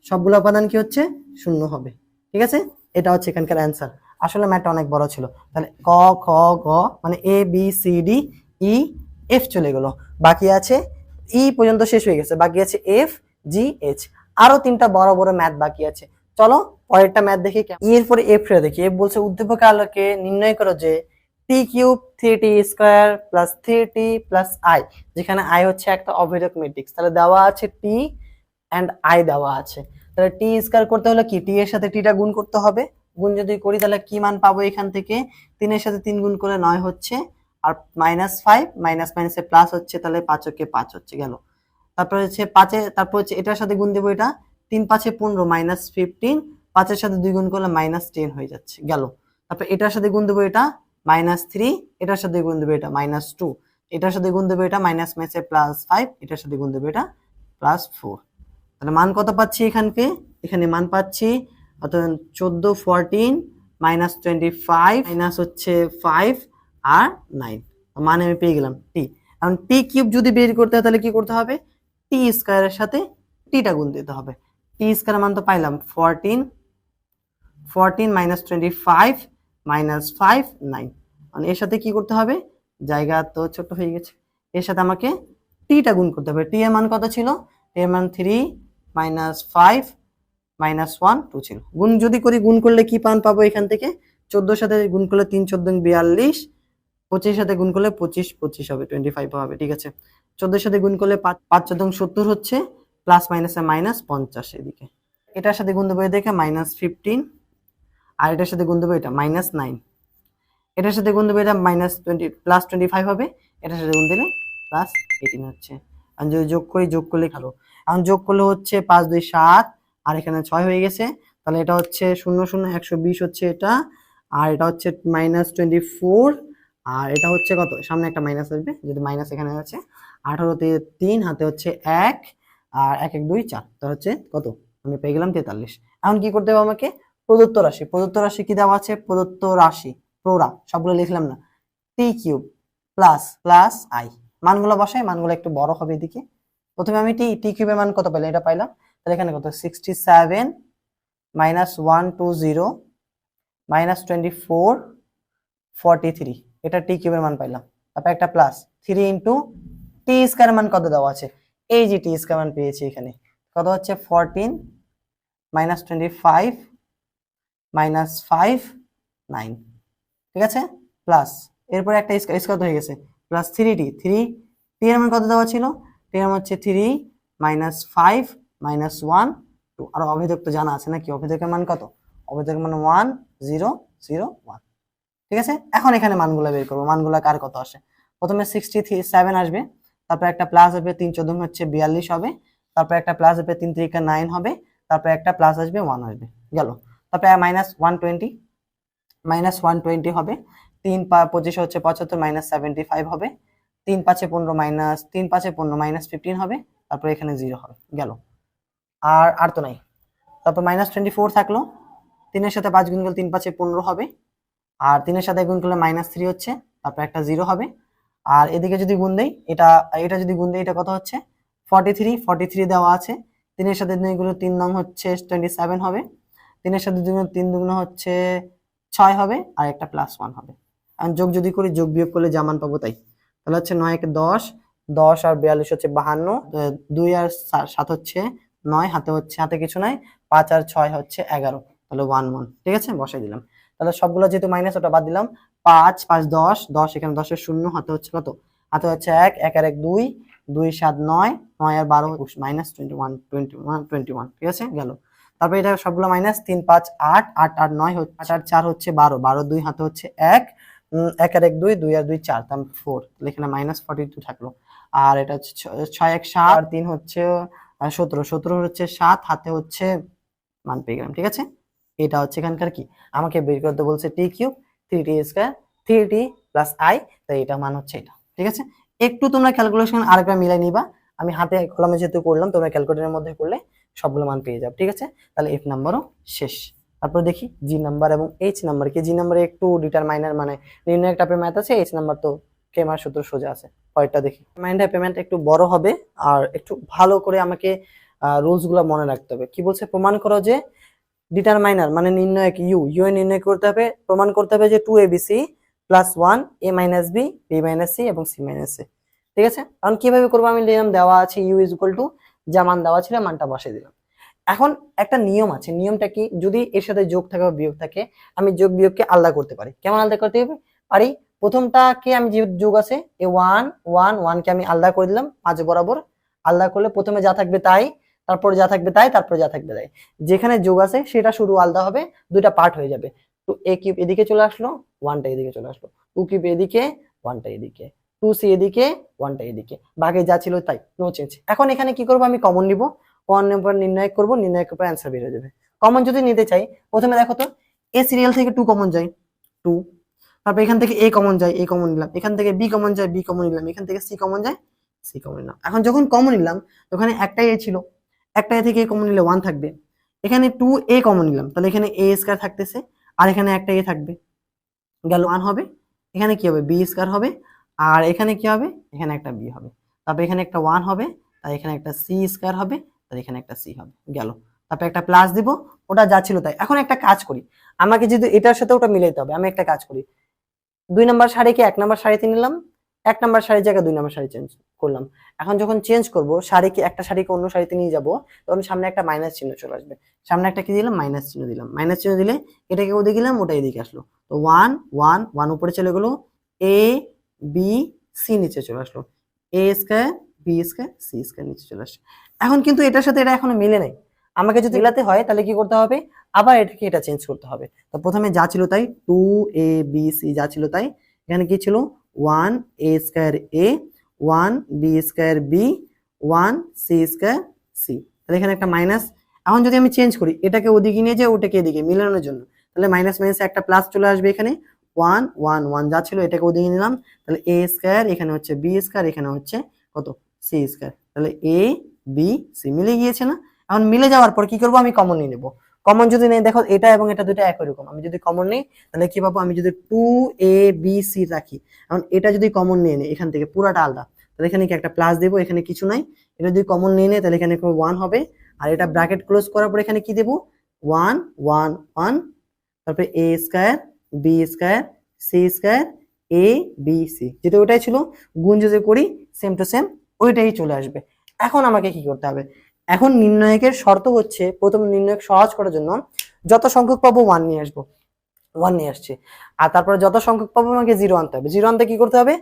সবগুলো উপাদান কি হচ্ছে, শূন্য হবে। ঠিক আছে, এটা হচ্ছে এখানকার অ্যান্সার। আসলে ম্যাথটা অনেক বড় ছিল। তাহলে ক খ গ মানে A B C D E F চলে গেল, বাকি আছে ই পর্যন্ত শেষ হয়ে গেছে, বাকি আছে এফ জি এইচ, আরো 3টা বড় বড় ম্যাথ বাকি আছে। চলো পরেরটা ম্যাথ দেখি। এর পরে এফ রে দেখি। এফ বলছে উদ্দীপক আলোকে নির্ণয় করো যে t cube 3t square plus 3t plus I, যেখানে আই হচ্ছে একটা অভেদক ম্যাট্রিক্স। তাহলে দেওয়া আছে টি এন্ড আই দেওয়া আছে। তাহলে টি স্কয়ার করতে হলে কি, টি এর সাথে টিটা গুণ করতে হবে। গুণ যদি করি তাহলে কি মান পাবো, এখান থেকে 3 এর সাথে 3 গুণ করলে 9 হচ্ছে, আর -5 মাইনাস মাইনাসে প্লাস হচ্ছে, তাহলে 5 কে 5 হচ্ছে গেল। তারপর হচ্ছে 5 এ, তারপর হচ্ছে এটার সাথে গুণ দেব, এটা 3 5 এ 15 -15, 5 এর সাথে 2 গুণ করলে -10 হয়ে যাচ্ছে গেল। তারপর এটার সাথে গুণ দেব, এটা -3, এটার সাথে গুণ দেবে এটা -2, এটার সাথে গুণ দেবে এটা মাইনাস মাইনাসে +5, এটার সাথে গুণ দেবে এটা +4। তাহলে মান কত পাচ্ছি এখানে মান পাচ্ছি অর্থাৎ 14 14 -25 মাইনাস হচ্ছে 5 আর 9, মানে আমি পেয়ে গেলাম টি। এখন টি কিউব যদি বের করতে হয় তাহলে কি করতে হবে, টি স্কয়ারের সাথে টিটা গুণ দিতে হবে। টি স্কয়ারের মান তো পাইলাম 14 14 -25 -5 9, মানে এর সাথে কি করতে হবে, জায়গা তো ছোট হয়ে গেছে, এর সাথে আমাকে টিটা গুণ করতে হবে। টি এর মান কত ছিল, টি এর মান 3 -5 -1 2 ছিল। গুণ যদি করি, গুণ করলে কি মান পাবো এখান থেকে, 14 সাথে গুণ করলে 3 14 42, 25 সাথে গুণ করলে 25 25 হবে, 25 হবে, ঠিক আছে। 14 সাথে গুণ করলে 5 5 14 70 হচ্ছে, প্লাস মাইনাসে -50 এদিকে। এটার সাথে গুণ দেবো এদিকে -15, আর এটার সাথে গুণ দেবো এটা -9, এটার সাথে গুণ দেবো এটা -20 +25 হবে, এটার সাথে গুণ দিলে +18 হচ্ছে। আর যদি যোগ করলে ভালো, এখন যোগ করলে হচ্ছে 5 2 7, আর এখানে 6 হয়ে গেছে, তাহলে এটা হচ্ছে 0 0 120 হচ্ছে এটা, আর এটা হচ্ছে -24, আর এটা হচ্ছে কত, সামনে একটা মাইনাস আসবে, যদি মাইনাস এখানে আছে, 18 তে 3, হাতে হচ্ছে 1, আর 1 1 2 4, তাহলে হচ্ছে কত, আমি পেয়ে গেলাম 43। এখন কি করতে হবে আমাকে, প্রদত্ত রাশি কি দেওয়া আছে, প্রদত্ত রাশি প্রোরা সবগুলো লিখলাম না, টি কিউব প্লাস আই, মানগুলো বসাই, মানগুলো একটু বড় হবে এদিকে। প্রথমে আমি টি কিউবের মান কত পেলাম, এটা পাইলাম, তাহলে এখানে কত 67 -120 -24 43, এটা টি কিউবের মান পাইলাম। তারপর একটা প্লাস 3 ইন্টু টি স্কয়ার মান কত দেওয়া আছে, এই যে টি স্কয়ার মান পেয়েছি এখানে কত হচ্ছে 14 -25 -5 9, ঠিক আছে, প্লাস এরপরে একটা স্কয়ার হয়ে গেছে, প্লাস 3 টি এর মান কত দেওয়া ছিল, টি এর মান হচ্ছে 3 -5 -1 2, আর অভিযোগ তো জানা আছে নাকি, অভিযোগের মান কত, অভিযোগের মান 1 0 0 1, ঠিক আছে। এখন এখানে মানগুলো বের করবো, মানগুলো কার কত আসে, প্রথমে 67 আসবে, তারপর একটা প্লাস আসবে 3 14 হচ্ছে 42 হবে, তারপর একটা প্লাস আসবে 3 3 9 হবে, তারপর একটা প্লাস আসবে 1 আসবে, গেল। তারপর -120 হবে, 3 25 হচ্ছে 75 -75 হবে, 3 5 15 3 5 15 -15 হবে, তারপর এখানে 0 হবে, গেল। আর তো নাই। তারপর -24 থাকলো, 3 এর সাথে 5 গুণ করলে 3 5 15 হবে, আর 3 এর সাথে গুণ করলে -3 হচ্ছে, তারপর একটা 0 হবে, আর এদিকে যদি গুণ দেই, এটা যদি গুণ দেই, এটা কত হচ্ছে 43 দেওয়া আছে, 3 এর সাথে 2 গুণ 3 নং হচ্ছে 27 হবে, 3 এর সাথে 2 গুণ 3 দুগুণ হচ্ছে 6 হবে, আর একটা +1 হবে। আর যোগ যদি করি, যোগ বিয়োগ করলে যা মান পাবো তাই, তাহলে হচ্ছে 9 1 10, 10 আর 42 হচ্ছে 52, 2 আর 7 হচ্ছে 9, হাতে কিছু নাই, 5 আর 6 হচ্ছে 11, তাহলে 1 1, ঠিক আছে, বসাই দিলাম। তাহলে সবগুলো যেহেতু মাইনাস, ওটা বাদ দিলাম, 5 5 10 10, এখানে 10 এর 0, হাতে হচ্ছে কত, হাতে হচ্ছে 1 1 আর 1 2, 2 7 9, 9 আর 12 -21 21 21, ঠিক আছে, গেল। তারপর এটা সবগুলো মাইনাস, 3 5 8 8 8 9 হচ্ছে 8 আর 4 হচ্ছে 12 12 2, হাতে হচ্ছে 1 1 আর 1 2, 2 আর 2 4, তাহলে 4, তাহলে এখানে -42 থাকলো। আর এটা হচ্ছে 6 1 7 আর 3 হচ্ছে 17 17 হচ্ছে 7, হাতে হচ্ছে মান পেয়ে গেলাম, ঠিক আছে। এটা হচ্ছে এখানকার কি, আমাকে বের করতে বলছে t cube 3t square 3t plus I, তাই এটা মান হচ্ছে এটা, ঠিক আছে। একটু তোমরা ক্যালকুলেশন আরেকবার মিলাই নিবা, আমি হাতে কলমে যেহেতু করলাম, তোমরা ক্যালকুলেটরের মধ্যে করলে সবগুলো মান পেয়ে যাবে, ঠিক আছে। তাহলে এফ নাম্বারও শেষ। তারপর দেখি জি নাম্বার এবং এইচ নাম্বার কি। জি নাম্বারে একটু ডিটারমাইনার মানে নির্ণয় টাইপের ম্যাথ আছে, এইচ নাম্বার তো কেমার সূত্র সোজা আছে। পরেরটা দেখি, মাইন্ড পেমেন্ট একটু বড় হবে, আর একটু ভালো করে আমাকে রুলস গুলো মনে রাখতে হবে। কি বলছে, প্রমাণ করো যে ডিটারমাইনার মানে নির্ণয়ক ইউ এর নির্ণয় করতে হবে, প্রমাণ করতে হবে যে 2abc plus 1 a minus b b minus c এবং c মাইনাস a, ঠিক আছে। কারণ কিভাবে করবো, আমি নিলাম দেওয়া আছে ইউ ইজ ইকুয়াল টু যা মান দেওয়া ছিল মানটা বসিয়ে দিলাম। এখন একটা নিয়ম আছে, নিয়মটা কি, যদি এর সাথে যোগ থাকে বা বিয়োগ থাকে, আমি যোগ বিয়োগকে আলাদা করতে পারি। কেমন আলাদা করতে পারি, প্রথমটাকে আমি যে যোগ আছে এ 1 1 1 কে আমি আলাদা করে দিলাম, মাঝ বরাবর আলাদা করলে প্রথমে যা থাকবে তাই, তারপর যা থাকবে তাই, তারপর যা থাকবে তাই, যেখানে যোগ আছে সেটা শুরু আলাদা হবে, দুইটা পার্ট হয়ে যাবে। তো a কিউব এদিকে চলে আসলো, 1টা এদিকে চলে আসলো, 2 কিউব এদিকে, 1টা এদিকে, 2c এদিকে, 1টা এদিকে, বাকি যা ছিল তাই, নো চেঞ্জ। এখন এখানে কি করব, আমি কমন নিব, কমন নেবার নির্ণয় করব, নির্ণয়ের পর অ্যান্সার বের হয়ে যাবে। কমন যদি নিতে চাই, প্রথমে দেখো তো এ সিরিয়াল থেকে 2 কমন যায় 2, তারপর এখান থেকে এ কমন যায়, এ কমন নিলাম, এখান থেকে বি কমন যায়, বি কমন নিলাম, এখান থেকে সি কমন যায়, সি কমন নিলাম। এখন যখন কমন নিলাম ওখানে একটাই এ ছিল, একটা এ থেকে এ কমন নিলে 1 থাকবে। এখানে 2a কমন নিলাম, তাহলে এখানে a স্কয়ার থাকতেছে, আর এখানে একটা এ থাকবে, গেল 1 হবে। এখানে কি হবে, বি স্কয়ার হবে, আর এখানে কি হবে, এখানে একটা বি হবে। তারপর এখানে একটা 1 হবে, তাই এখানে একটা সি স্কয়ার হবে, তাই এখানে একটা সি হবে, গেল। তারপর একটা প্লাস দিব, ওটা যা ছিল তাই। এখন একটা কাজ করি, আমাকে যদি এটার সাথে ওটা মিলাইতে হবে, আমি একটা কাজ করি, 2 নাম্বার সারিকে 1 নাম্বার সারিতে নিলাম, 1 নাম্বার সারির জায়গায় 2 নাম্বার সারি চেঞ্জ করলাম। এখন যখন চেঞ্জ করব, সারিকে একটা সারিকে অন্য সারিতে নিয়ে যাব, তখন সামনে একটা মাইনাস চিহ্ন চলে আসবে। সামনে একটা কি দিলাম, মাইনাস চিহ্ন দিলাম। মাইনাস চিহ্ন দিলে এটাকে ওদিকে দিলাম, ওটা এদিকে আসলো। তো 1 1 1 উপরে চলে গেল, এ বি সি নিচে চলে আসলো, A square B square C square নিচে চলে আসছে। এখন কিন্তু এটার সাথে এটা এখনো মিলে নাই, আমাকে যদি মিলাতে হয় তাহলে কি করতে হবে, আবার এটাকে এটা চেঞ্জ করতে হবে। তো প্রথমে যা ছিল তাই, 2ab যা ছিল তাই, এখানে কি ছিল, 1a square a, 1b square b, 1c square c, তাহলে এখানে একটা মাইনাস। এখন যদি আমি চেঞ্জ করি, এটাকে ওদিকে নিয়ে যাই, ওটাকে এদিকে মিলানোর জন্য, তাহলে মাইনাস মাইনাসে একটা প্লাস চলে আসবে। এখানে 1 1 1 যা ছিল এটাকে ওদিকে নিলাম, তাহলে a স্কয়ার, এখানে হচ্ছে b স্কয়ার, এখানে হচ্ছে কত, c স্কয়ার, তাহলে a b c মিলে গিয়েছে না। এখন মিলে যাওয়ার পর কি করব, আমি কমন নিয়ে নেব। কমন যদি নেই, দেখো এটা এবং এটা দুটো একই রকম, আমি যদি কমন নেই তাহলে কি পাবো, আমি যদি 2ab রাখি, এখন এটা যদি কমন নিয়ে নেই, এখান থেকে পুরাটা আলাদা, তাহলে এখানে কি একটা প্লাস দেবো, এখানে কিছু নাই। এটা যদি কমন নিয়ে নেই তাহলে এখানে 1 হবে, আর এটা ব্র্যাকেট ক্লোজ করার পর এখানে কি দেবো, 1 1 1, তারপরে a square b square c square a b c, যেটা ওটাই ছিল, গুণ যদি করি সেম টু সেম ওইটাই চলে আসবে। এখন আমাকে কি করতে হবে, এখন নির্ণায়কের শর্ত হচ্ছে, প্রথম নির্ণায়ক সহজ করার জন্য যত সংখ্যক পাবো 1 নিয়ে আসবো, 1 নিয়ে আসছে, আর তারপরে যত সংখ্যক পাবো আমাকে 0 আনতে হবে। 0 আনতে কি করতে হবে,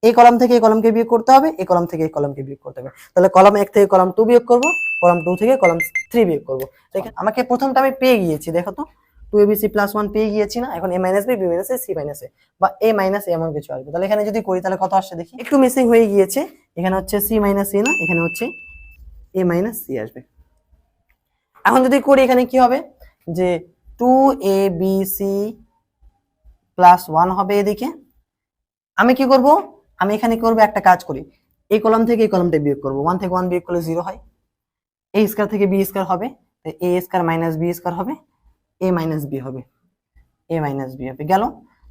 এই কলাম থেকে এই কলামকে বিয়োগ করতে হবে, এই কলাম থেকে এই কলামকে বিয়োগ করতে হবে। তাহলে কলাম 1 থেকে কলাম 2 বিয়োগ করব, কলাম 2 থেকে কলাম 3 বিয়োগ করব। দেখেন আমাকে প্রথমটা আমি পেয়ে গিয়েছি, দেখো তো 2abc + 1 পেয়ে গিয়েছি না। এখন a - b b - a c - a বা a - a এমন কিছু আসবে। তাহলে এখানে যদি করি তাহলে কত আসছে দেখি, একটু মিসিং হয়ে গিয়েছে, এখানে হচ্ছে c - a না, এখানে হচ্ছে a - c আসবে। এখন যদি করি এখানে কি হবে, যে 2abc + 1 হবে এদিকে। আমি কি করব, আমি এখানে করব একটা কাজ করি, এই কলাম থেকে এই কলামটা বিয়োগ করব, 1 থেকে 1 বিয়োগ করলে 0 হয়, a স্কয়ার থেকে b স্কয়ার হবে, a স্কয়ার - b স্কয়ার হবে, a - b হবে, a - b হবে, গেল।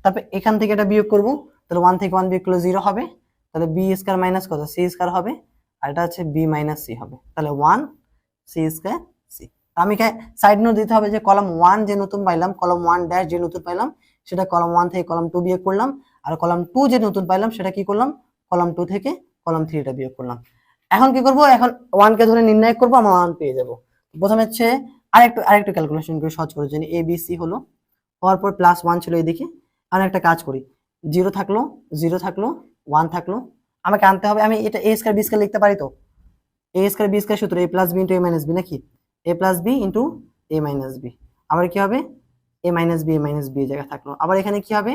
তারপর এখান থেকে এটা বিয়োগ করব, তাহলে 1 থেকে 1 বিয়োগ করলে 0 হবে, তাহলে b স্কয়ার মাইনাস কত, c স্কয়ার হবে, আর এটা হচ্ছে b - c হবে, তাহলে 1 c স্কয়ার c। আমি সাইড নোট দিতে হবে যে কলাম 1 যে নতুন পাইলাম, কলাম 1 ড্যাশ যে নতুন পাইলাম সেটা কলাম 1 থেকে কলাম 2 বিয়োগ করলাম, আর কলাম 2 যে নতুন পাইলাম সেটা কি করলাম, কলাম 2 থেকে কলাম 3 টা বিয়োগ করলাম। এখন কি করব, এখন 1 কে ধরে নির্ণয় করব, আমরা 1 পেয়ে যাব। প্রথমে হচ্ছে আরেকটু ক্যালকুলেশন করে সহজ করে জানি, a b c হলো, হওয়ার পর +1 ছিল এইদিকে। আর একটা কাজ করি, 0 থাকলো, 0 থাকলো, 1 থাকলো, আমাকে আনতে হবে, আমি এটা a স্কয়ার b স্কয়ার লিখতে পারি তো, a স্কয়ার b স্কয়ার সূত্র a + b * a - b নাকি, a + b * a - b। আবার কি হবে, a - b a - b এর জায়গা থাকলো, আবার এখানে কি হবে,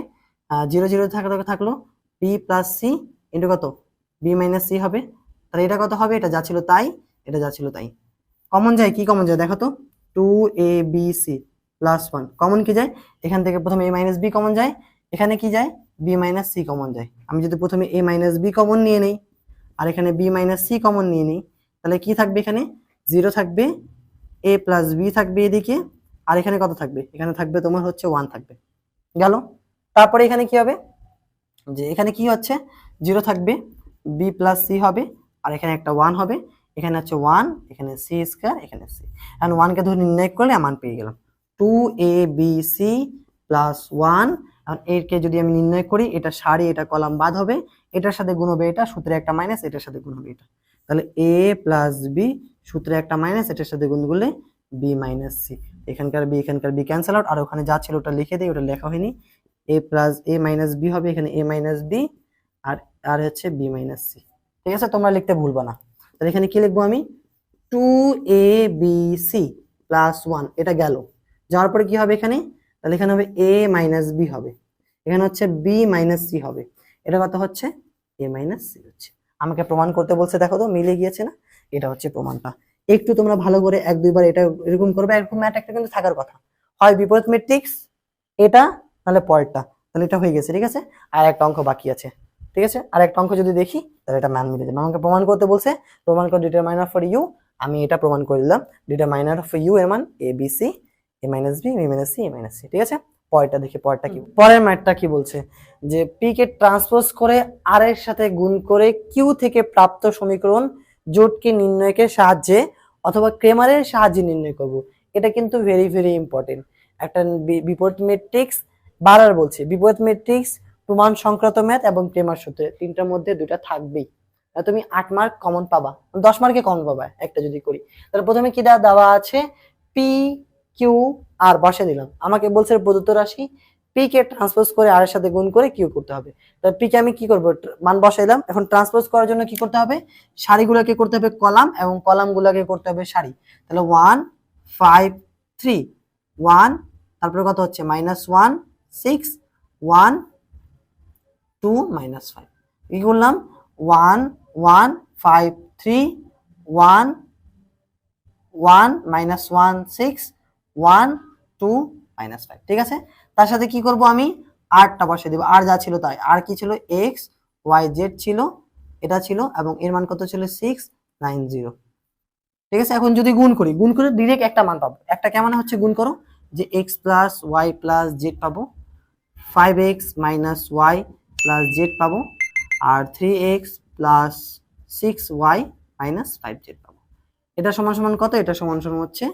0 0 থাকলো b + c কত, b - c হবে। তাহলে এটা কত হবে, এটা যা ছিল তাই, এটা যা ছিল তাই। কমন যায়, কি কমন যায় দেখো তো, 2abc + 1 কমন কি যায়, এখান থেকে প্রথমে a - b কমন যায়, এখানে কি যায়, b - c কমন যায়। আমি যদি প্রথমে a - b কমন নিয়ে নেই, আর এখানে b - c কমন নিয়ে নেই, তাহলে কি থাকবে, এখানে 0 থাকবে, a + b থাকবে এদিকে, আর এখানে কত থাকবে, এখানে থাকবে তোমার হচ্ছে 1 থাকবে, গেল। তারপরে এখানে কি হবে, যে এখানে কি হচ্ছে, 0 থাকবে, b + c হবে, আর এখানে একটা 1 হবে, এখানে হচ্ছে 1, এখানে c স্কয়ার, এখানে c। এখন 1 কে ধরে নির্ণয় করলে মান পেয়ে গেলাম, 2abc + 1। এখন এর কে যদি আমি নির্ণয় করি, এটা সারি, এটা কলাম বাদ হবে, এটার সাথে গুণ হবে এটা, সূত্রে একটা মাইনাস, এটার সাথে গুণ হবে এটা, তাহলে a + b, সূত্রে একটা মাইনাস, এটার সাথে গুণ করলে b - c। এখানকার b ক্যান্সেল আউট, আর ওখানে যা ছিল ওটা লিখে দিই, ওটা লেখা হয়নি, a - b হবে, এখানে a - b, আর আর হচ্ছে b - c। ঠিক আছে, তোমরা লিখতে ভুলবা না। তাহলে এখানে কি লিখবো আমি, 2abc + 1, এটা গেল। যাওয়ার পরে কি হবে এখানে, তাহলে এখানে হবে a - b হবে, এখানে হচ্ছে b - c হবে, এটা কত হচ্ছে, a - c হচ্ছে। আমাকে প্রমাণ করতে বলছে, দেখো তো মিলে গিয়েছে না, এটা হচ্ছে প্রমাণটা। একটু তোমরা ভালো করে 1 2 বার এটা এরকম করবে, এরকম ম্যাথ একটা কিন্তু থাকার কথা, হয় বিপরীত ম্যাট্রিক্স এটা, নাহলে পরেরটা, তাহলে এটা হয়ে গেছে, ঠিক আছে। আর একটা অঙ্ক বাকি আছে, ঠিক আছে। আর একটা অঙ্ক যদি দেখি তাহলে এটা মান মিলে যাবে। আমাকে প্রমাণ করতে বলছে, প্রমাণ করে ডিটারমাইনার ফর ইউ, আমি এটা প্রমাণ করে দিলাম। ডিটারমাইনার ফর ইউ এর মান A B C, A minus B, B minus C, A minus C, ঠিক আছে। পরেরটা দেখি, পরেরটা কি, পরের ম্যাথটা কি বলছে, যে পি কে ট্রান্সপোজ করে আর এর সাথে গুণ করে কিউ থেকে প্রাপ্ত সমীকরণ জোটকে নির্ণয়কের সাহায্যে অথবা ক্রেমারের সাহায্যে নির্ণয় করব। এটা কিন্তু ভেরি ভেরি ইম্পর্টেন্ট। একটা বিপরীত ম্যাট্রিক্স, বারবার বলছি, বিপরীত ম্যাট্রিক্স, প্রমাণ সংক্রান্ত ম্যাথ এবং ক্রেমার সূত্র, তিনটার মধ্যে দুইটা থাকবেই। তুমি 8 মার্ক কমন পাবা, 10 মার্কে কমন পাবা একটা যদি করি। তাহলে প্রথমে কি দেওয়া আছে, পি কিউ আর বসে দিলাম। আমাকে বলছে প্রদত্ত রাশি পি কে ট্রান্সপোজ করে আর এর সাথে গুণ করে কিউ করতে হবে। তাহলে পি কে আমি কি করব, মান বসাইলাম। এখন ট্রান্সপোজ করার জন্য কি করতে হবে, সারিগুলোকে করতে হবে কলাম এবং কলামগুলোকে করতে হবে সারি। তাহলে 1 5 3 1, তারপরে কত হচ্ছে -1 6 1 2 -5, কি করলাম 1 1 5 3 1 1 -1 6 1 2 -5, ঠিক আছে। তার সাথে কি করব, আমি আরটা বসিয়ে দেব, আর যা ছিল তাই। আর কি ছিল, এক্স ওয়াই জেড ছিল, এটা ছিল, এবং এর মান কত ছিল 690, ঠিক আছে। এখন যদি গুণ করি, গুণ করে ডাইরেক্ট একটা মান পাবো। একটা কেমন হচ্ছে, গুণ করো, যে x plus y plus z পাবো, 5x minus y plus z পাবো, আর 3x plus 6y minus 5z পাবো। এটা সমান সমান কত, এটা সমান সমান হচ্ছে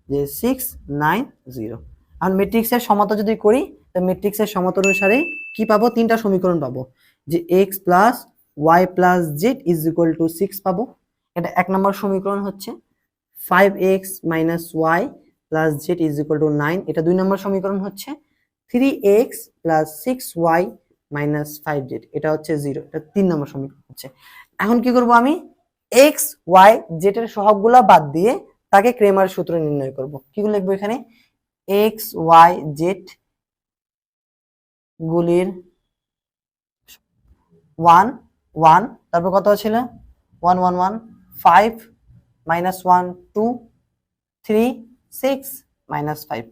যে 690। আর ম্যাট্রিক্সের সমতা যদি করি, তাহলে ম্যাট্রিক্সের সমতা অনুসারে কি পাবো, তিনটা সমীকরণ পাবো, যে x plus y plus z is equal to 6 পাবো। এটা এক নম্বর সমীকরণ হচ্ছে। 5x minus y plus z is equal to 9, এটা 2 নম্বর সমীকরণ হচ্ছে। 3x plus 6y minus 5z, এটা হচ্ছে 0, এটা 3 নম্বর সমীকরণ হচ্ছে। এখন কি করব, আমি x y z এর সহগগুলা বাদ দিয়ে তাকে ক্রেমার সূত্র নির্ণয় করব। কি লিখবো এখানে, x y z গুলির 1 1, তারপর কত ছিল 1 1 1 5 -1 2 3 6 -5,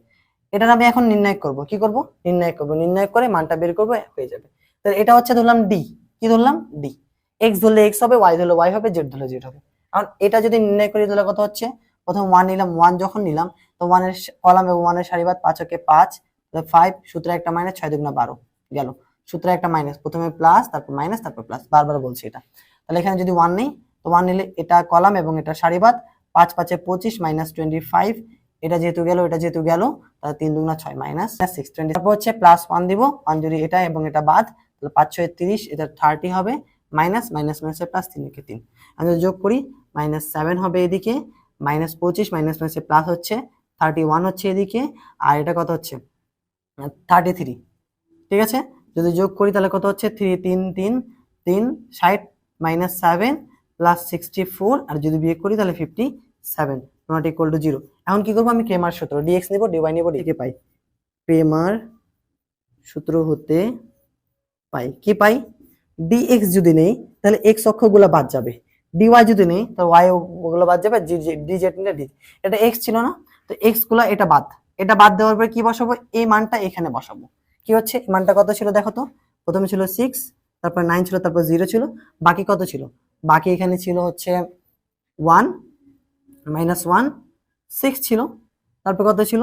এটা আমি এখন নির্ণয় করব। কি করব, নির্ণয় করব, নির্ণয় করে মানটা বের করব, হয়ে যাবে। তাহলে এটা হচ্ছে ধরলাম ডি, কি ধরলাম ডি। এক্স ধরলে এক্স হবে, ওয়াই ধরলে ওয়াই হবে, জেড ধরলে জেড হবে। এখন এটা যদি নির্ণয় করি তাহলে কত হচ্ছে, প্রথম 1 নিলাম, 1 যখন নিলাম তো 1 এর কলাম এবং 1 এর সারিবাদ 5 কে 5, তাহলে 5, সূত্রে একটা মাইনাস, 6 দুগুণা 12 গেল, সূত্রে একটা মাইনাস, প্রথমে প্লাস তারপর মাইনাস তারপর প্লাস, বারবার বলছি এটা। তাহলে এখানে যদি 1 নেই, তো 1 নিলে এটা কলাম এবং এটা সারিবাদ, 5 5 25 -25, এটা যেহেতু গেল এটা যেহেতু গেল, তাহলে 3 দুগুণা 6 মাইনাস 620, তারপর হচ্ছে প্লাস 1 দিব, 1 যদি এটা এবং এটা বাদ, তাহলে 5 6 30, এটা 30 হবে, মাইনাস মাইনাস মাইনাসে প্লাস, 3 কে 3, আমি যদি যোগ করি -7 হবে এদিকে, -25 মাইনাস মাইনাসে প্লাস হচ্ছে 31 হচ্ছে এদিকে, আর এটা কত হচ্ছে 33, ঠিক আছে। যদি যোগ করি তাহলে কত হচ্ছে 3 3 3 3 60 -7 প্লাস 64, আর যদি বিয়োগ করি তাহলে 57, নট ইকুয়াল টু 0। এখন কি করব, আমি ক্রেমার সূত্র dx নেব, dy নেব, কে পাই, ক্রেমার সূত্র হতে পাই, কি পাই, dx যদি নেই তাহলে x অক্ষগুলো বাদ যাবে, dy যদি নেই তাহলে y গুলো বাদ যাবে, dz নিলে d, এটা x ছিল না, তো x গুলো এটা বাদ দেওয়ার পরে কি বসাবো, এই মানটা এখানে বসাবো। কি হচ্ছে, এই মানটা কত ছিল দেখো তো, প্রথমে ছিল 6, তারপর 9 ছিল, তারপর 0 ছিল, বাকি কত ছিল, বাকি এখানে ছিল হচ্ছে 1 -1 6 ছিল, তারপর কত ছিল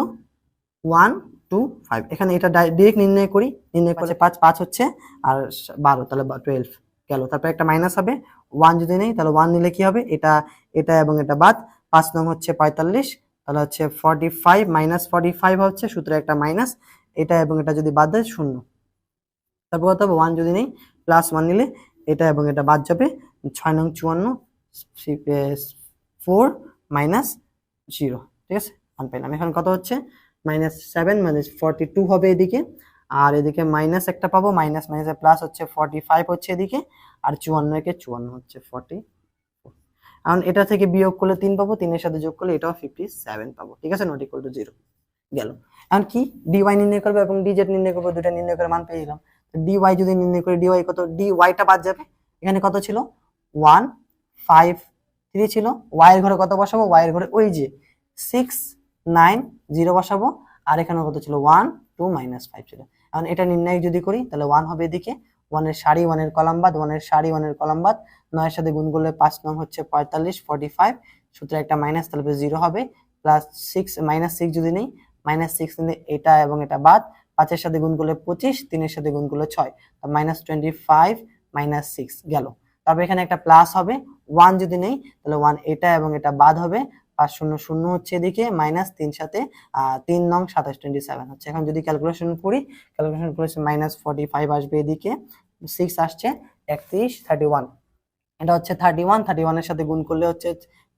1 2 5, এখানে এটা ডাইরেক্ট নির্ণয় করি, নির্ণয় করে 5 5 হচ্ছে আর 12, তাহলে 12 গেল, তারপর একটা মাইনাস হবে, 1 যদি নেই তাহলে 1 নিলে কি হবে, এটা এটা এবং এটা বাদ, 5 নং হচ্ছে 45, তাহলে হচ্ছে 45 -45 হচ্ছে, সূত্রে একটা মাইনাস, এটা এবং এটা যদি বাদ দেয় 0, তারপর কত হবে 1 যদি নেই, প্লাস 1 নিলে এটা এবং এটা বাদ যাবে, 6 নং 54 4 -0, ঠিক আছে, 1 পেলাম। এখন কত হচ্ছে -7 42 হবে এদিকে, আর এদিকে মাইনাস একটা পাবো, মাইনাস মাইনাসে প্লাস হচ্ছে 45 হচ্ছে এদিকে, আর 54 কে 54 হচ্ছে 40। এখন এটা থেকে বিয়োগ করলে 3 পাবো, 3 এর সাথে যোগ করলে এটাও 57 পাবো, ঠিক আছে, নট ইকুয়াল টু 0 গেল। এখন কি dy নির্ণয় করবো এবং dz নির্ণয় করবো, দুটো নির্ণয় করে মান পেয়ে গেলাম। dy যদি নির্ণয় করি, dy কত, dy টা বাদ যাবে, এখানে কত ছিল 1 5 3 ছিল, y এর ঘরে কত বসাবো, y এর ঘরে ওই যে 6 9 0 বসাবো, আর এখানে কত ছিল 1 2 -5 ছিল। এখন এটা নির্ণয় যদি করি তাহলে 1 হবে এদিকে, 1 এর সারি 1 এর কলাম বাদ, 1 এর সারি 1 এর কলাম বাদ, 9 এর সাথে গুণ করলে 5 নং হচ্ছে 45 45, সূত্রে একটা মাইনাস তাহলে 0 হবে, প্লাস 6 -6 যদি নেই -6 নিলে এটা এবং এটা বাদ, 5 এর সাথে গুণ করলে 25, 3 এর সাথে গুণ করলে 6, -25 -6 গেল। তারপর এখানে একটা প্লাস হবে, 1 যদি নেই তাহলে 1 এটা এবং এটা বাদ হবে, 5 0 0 হচ্ছে এদিকে, -3 সাথে 3 নং 27 27 হচ্ছে। এখন যদি ক্যালকুলেশন করি, ক্যালকুলেশন করে -45 আসবে এদিকে, 6 আসছে 31 31, এটা হচ্ছে 31, 31 এর সাথে গুণ করলে হচ্ছে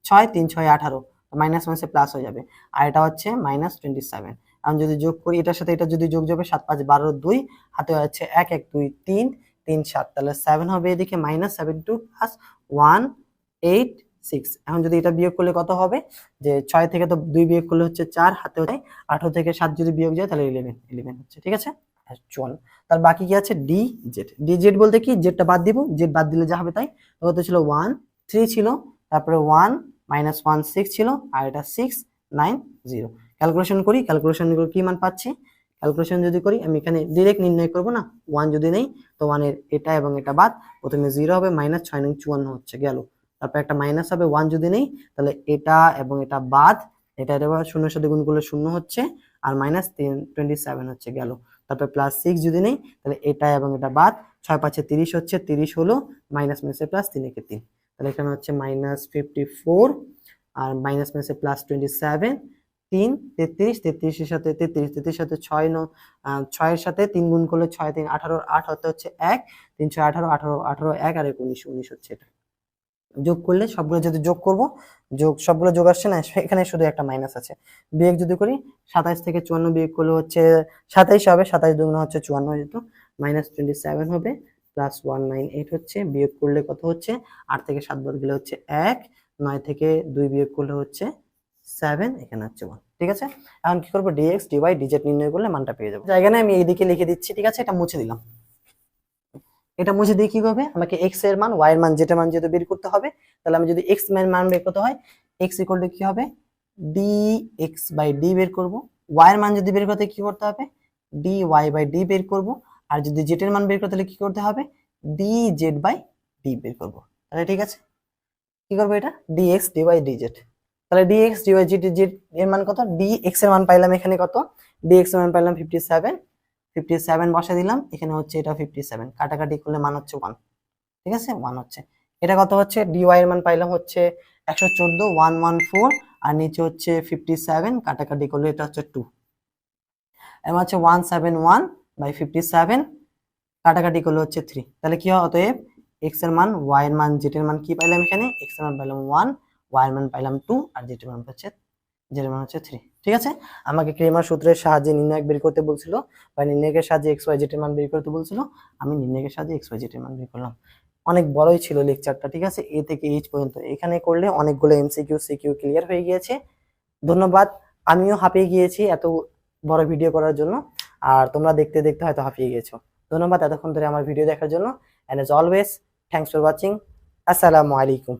6 3 6 18, মাইনাস মাইনাসে প্লাস হয়ে যাবে, আর এটা হচ্ছে -27। আমি যদি যোগ করি এটার সাথে এটা যদি যোগ যাবে 7 5 12 2, হাতে হচ্ছে 1 1 2 3 3 7, তাহলে 7 হবে এদিকে -72 প্লাস 1 8 6। এখন যদি এটা বিয়োগ করলে কত হবে, যে 6 থেকে তো 2 বিয়োগ করলে হচ্ছে 4, হাতে হচ্ছে 18 থেকে 7 যদি বিয়োগ যায় তাহলে 11 হচ্ছে, ঠিক আছে। চল তার বাকি কি আছে, ডি জেড বলতে কি, জেডটা বাদ দিব, জেড বাদ দিলে যা হবে তাই। কত ছিল 1 3 ছিল, তারপরে 1 -1 6 ছিল, আর এটা 6 9 0। ক্যালকুলেশন করি, ক্যালকুলেশন করে কি মান পাচ্ছি, ক্যালকুলেশন যদি করি আমি এখানে ডাইরেক্ট নির্ণয় করব না, 1 যদি নেই তো 1 এর এটা এবং এটা বাদ, প্রথমে 0 হবে, -6 9 54 হচ্ছে গেল, তারপর একটা মাইনাস হবে, 1 যদি নেই তাহলে এটা এবং এটা বাদ, এটা এবার 0 এর সাথে গুণ করলে 0 হচ্ছে, আর -27 হচ্ছে গেল, তারপর প্লাস 6 যদি নেই তাহলে এটা এবং এটা বাদ, 6 5 30 হচ্ছে, 30 হলো, মাইনাস মাইনাসে প্লাস, 3 একে 3, তাহলে এখানে হচ্ছে -54, আর মাইনাস মাইনাসে প্লাস 27, 3 33, 33 এর সাথে 33 সাথে 6 6 এর সাথে 3 গুণ করলে 6 3 18, 8 হতে হচ্ছে 1, 3 6 18 18 18 1 আর 19 19 হচ্ছে, এটা যোগ করলে সবগুলো যদি যোগ করব, সবগুলো যোগ আসছে না, এখানে শুধু একটা মাইনাস আছে। বিয়োগ যদি করি 27 থেকে 54 বিয়োগ করলে হচ্ছে 27 হবে, 27 দুগুণ হচ্ছে 54 হয়ে যেত, -27 হবে, প্লাস 198 হচ্ছে, বিয়োগ করলে কত হচ্ছে, 8 থেকে 7 বাদ গেলে হচ্ছে 1, 9 থেকে 2 বিয়োগ করলে হচ্ছে 7, এখানে হচ্ছে 1, ঠিক আছে। এখন কি করব, dx dy dz নির্ণয় করলে মানটা পেয়ে যাবো। জায়গা না আমি এইদিকে লিখে দিচ্ছি, ঠিক আছে, এটা মুছে দিলাম। এটা মুছে দিয়ে কি হবে, আমাকে x এর মান y এর মান যেটা মান যেটা বের করতে হবে, তাহলে আমি যদি x এর মান বের করতে হয়, x ইকুয়াল টু কি হবে, dx বাই d বের করব, y এর মান যদি বের করতে কি করতে হবে, dy বাই d বের করব, আর যদি z এর মান বের করতে হলে কি করতে হবে, dz বাই d বের করব। তাহলে ঠিক আছে, কি করব, এটা dx dy dz, তাহলে dx dy dz এর মান কত, dx এর মান পাইলাম এখানে কত, dx এর মান পাইলাম 57, 57 বসা দিলাম, এখানে হচ্ছে এটা 57, কাটাকাটি করলে মান হচ্ছে 1, ঠিক আছে, 1 হচ্ছে। এটা কত হচ্ছে, dy এর মান পাইলাম হচ্ছে 114 114, আর নিচে হচ্ছে 57, কাটাকাটি করলে এটা হচ্ছে 2, এবার হচ্ছে 171 বাই 57, কাটাকাটি করলে হচ্ছে 3, তাহলে কি হয়, অতএব x এর মান y এর মান z এর মান কি পাইলাম, এখানে x এর মান পাইলাম 1, y এর মান পাইলাম 2, আর z এর মান হচ্ছে হচ্ছে 3, ঠিক আছে। আমাকে ক্রেমার সূত্রের সাহায্যে নির্ণয় বের করতে বলছিল, বা নির্ণয়ের সাহায্যে x y z এর মান বের করতে বলছিল, আমি নির্ণয়ের সাহায্যে x y z এর মান বের করলাম। অনেক বড়ই ছিল লেকচারটা, ঠিক আছে, এ থেকে এইচ পর্যন্ত এখানে করলে অনেকগুলো এমসিকিউ সিকিউ ক্লিয়ার হয়ে গিয়েছে। ধন্যবাদ, আমিও হাঁপিয়ে গিয়েছি এত বড় ভিডিও করার জন্য, আর তোমরা দেখতে দেখতে হয়তো হাঁপিয়ে গিয়েছো। ধন্যবাদ এতক্ষণ ধরে আমার ভিডিও দেখার জন্য, and as always thanks for watching. আসসালামু আলাইকুম।